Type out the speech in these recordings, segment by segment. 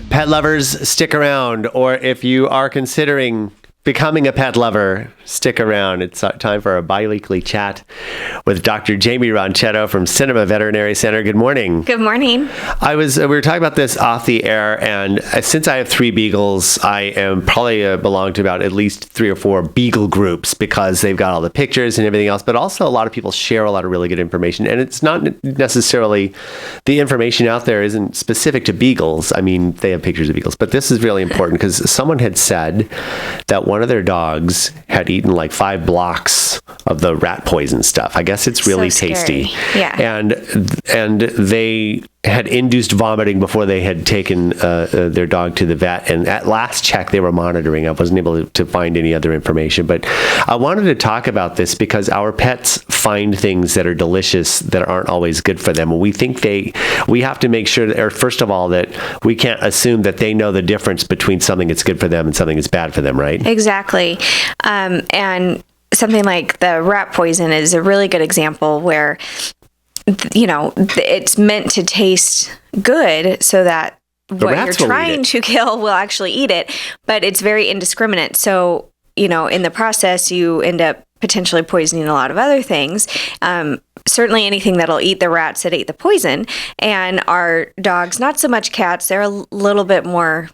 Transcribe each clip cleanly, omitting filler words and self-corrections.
Pet lovers, stick around. Or if you are considering becoming a pet lover, stick around. It's time for a bi-weekly chat with Dr. Jaimie Ronchetto from Cinema Veterinary Center. Good morning. Good morning. We were talking about this off the air, and since I have 3 beagles, I am probably belong to about at least 3 or 4 beagle groups because they've got all the pictures and everything else. But also, a lot of people share a lot of really good information, and it's not necessarily the information out there isn't specific to beagles. I mean, they have pictures of beagles, but this is really important because someone had said that one of their dogs had eaten like 5 blocks of the rat poison stuff. I guess it's really tasty. Yeah. And they had induced vomiting before they had taken their dog to the vet. And at last check, they were monitoring. I wasn't able to find any other information. But I wanted to talk about this because our pets find things that are delicious that aren't always good for them. We think we have to make sure that, or first of all, that we can't assume that they know the difference between something that's good for them and something that's bad for them, right? Exactly. And something like the rat poison is a really good example where, it's meant to taste good so that what you're trying to kill will actually eat it, but it's very indiscriminate. So, in the process, you end up potentially poisoning a lot of other things. Certainly anything that'll eat the rats that ate the poison. And our dogs, not so much cats, they're a little bit more...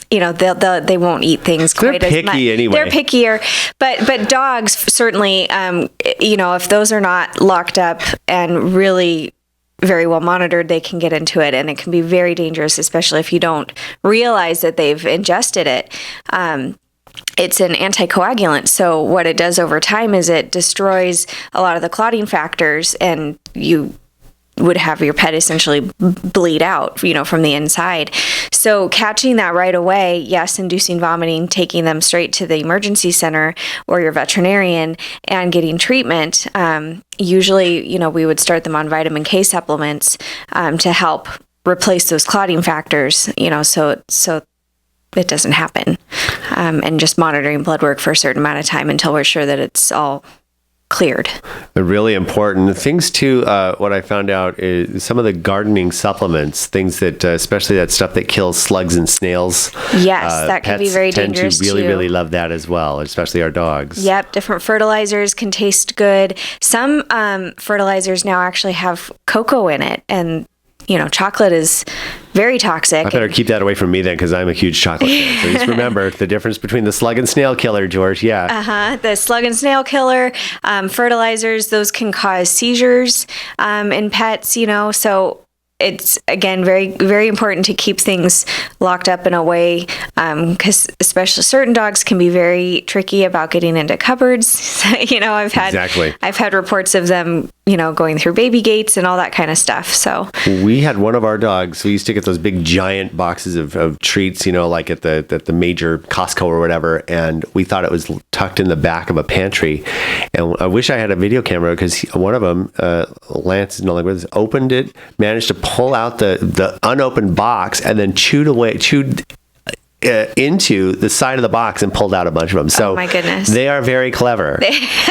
they won't eat things quite as much. They're picky anyway. They're pickier, but dogs certainly, if those are not locked up and really very well monitored, they can get into it, and it can be very dangerous, especially if you don't realize that they've ingested it. It's an anticoagulant, so what it does over time is it destroys a lot of the clotting factors, and you would have your pet essentially bleed out, from the inside. So catching that right away, yes, inducing vomiting, taking them straight to the emergency center or your veterinarian and getting treatment. Usually, we would start them on vitamin K supplements to help replace those clotting factors, so it doesn't happen. And just monitoring blood work for a certain amount of time until we're sure that it's all cleared. They're really important. Things too, what I found out is some of the gardening supplements, things that, especially that stuff that kills slugs and snails. Yes, that can be very dangerous too. Pets tend to really love that as well, especially our dogs. Yep, different fertilizers can taste good. Some fertilizers now actually have cocoa in it, and chocolate is very toxic. I better keep that away from me then, because I'm a huge chocolate fan. So just remember the difference between the slug and snail killer, George. Yeah. The slug and snail killer, fertilizers, those can cause seizures in pets, so it's, again, very, very important to keep things locked up in a way, because especially certain dogs can be very tricky about getting into cupboards. I've had reports of them, going through baby gates and all that kind of stuff. So we had one of our dogs. We used to get those big giant boxes of treats, like at the major Costco or whatever. And we thought it was tucked in the back of a pantry. And I wish I had a video camera, because one of them, Lance, opened it, managed to pull out the unopened box, and then chewed into the side of the box and pulled out a bunch of them. So oh my goodness, they are very clever.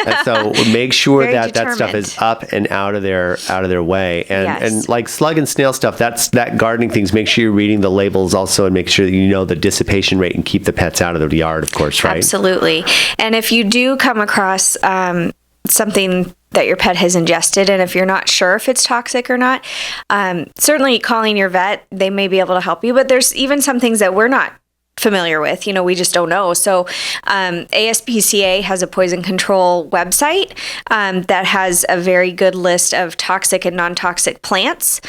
And so make sure that determined. That stuff is up and out of their way. And yes. And like slug and snail stuff, that gardening things, make sure you're reading the labels also, and make sure that you know the dissipation rate and keep the pets out of the yard, of course, right? Absolutely. And if you do come across something that your pet has ingested, and if you're not sure if it's toxic or not, certainly calling your vet, they may be able to help you. But there's even some things that we're not familiar with, we just don't know. So ASPCA has a poison control website that has a very good list of toxic and non-toxic plants.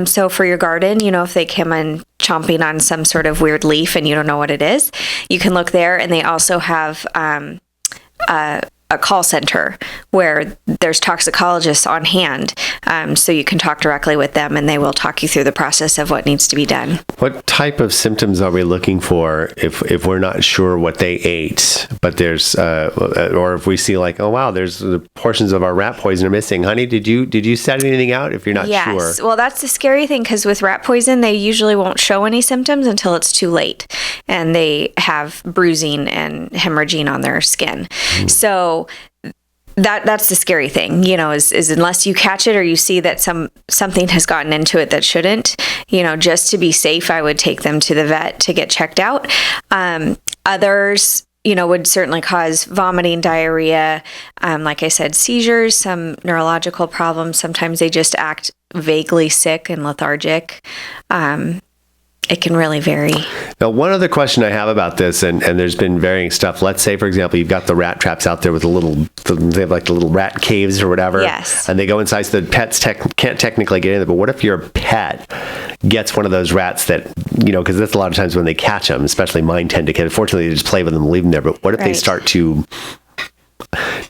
So for your garden, if they come in chomping on some sort of weird leaf and you don't know what it is, you can look there. And they also have a call center where there's toxicologists on hand, so you can talk directly with them, and they will talk you through the process of what needs to be done. What type of symptoms are we looking for if we're not sure what they ate, but there's or if we see like, oh wow, there's the portions of our rat poison are missing? Honey, did you set anything out if you're not sure? Yes. Well, that's the scary thing, because with rat poison, they usually won't show any symptoms until it's too late, and they have bruising and hemorrhaging on their skin. So that's the scary thing, is unless you catch it or you see that something has gotten into it that shouldn't, just to be safe, I would take them to the vet to get checked out. Others, would certainly cause vomiting, diarrhea, like I said, seizures, some neurological problems. Sometimes they just act vaguely sick and lethargic. It can really vary. Now, one other question I have about this, and there's been varying stuff. Let's say, for example, you've got the rat traps out there with they have like the little rat caves or whatever. Yes. And they go inside, so the pets can't technically get in there. But what if your pet gets one of those rats that, because that's a lot of times when they catch them, especially mine tend to get, unfortunately, they just play with them and leave them there. But what if they start to...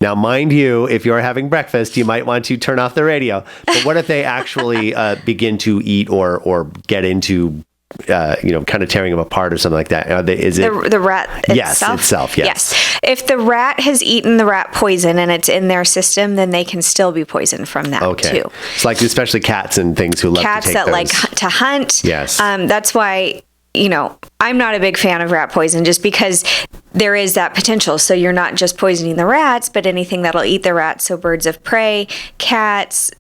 Now, mind you, if you're having breakfast, you might want to turn off the radio. But what if they actually begin to eat or get into... kind of tearing them apart or something like that. Is it the rat itself? Yes, itself. Yes. If the rat has eaten the rat poison and it's in their system, then they can still be poisoned from that too. It's like especially cats and things who love cats to take that those. like to hunt. Yes. That's why I'm not a big fan of rat poison, just because there is that potential. So you're not just poisoning the rats, but anything that'll eat the rats. So birds of prey, cats,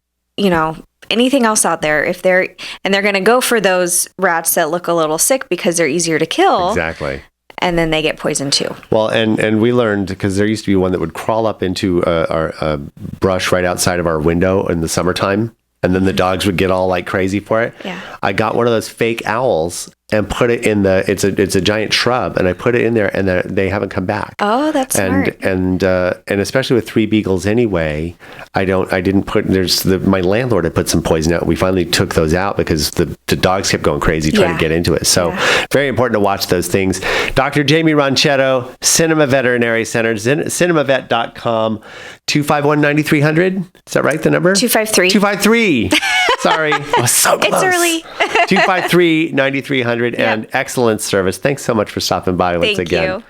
anything else out there, they're going to go for those rats that look a little sick because they're easier to kill. Exactly. And then they get poisoned too. Well, and we learned, because there used to be one that would crawl up into our brush right outside of our window in the summertime, and then the dogs would get all like crazy for it. Yeah. I got one of those fake owls and put it in it's a giant shrub, and I put it in there, and they haven't come back. Oh, that's smart. And especially with 3 beagles anyway, didn't put, my landlord had put some poison out. We finally took those out because the dogs kept going crazy trying to get into it. So very important to watch those things. Dr. Jaimie Ronchetto, Cinema Veterinary Center, cinemavet.com, 251-9300. Is that right, the number? 253. 253. Sorry. I was so close. It's early. 253-9300 and excellent service. Thanks so much for stopping by once again. Thank you.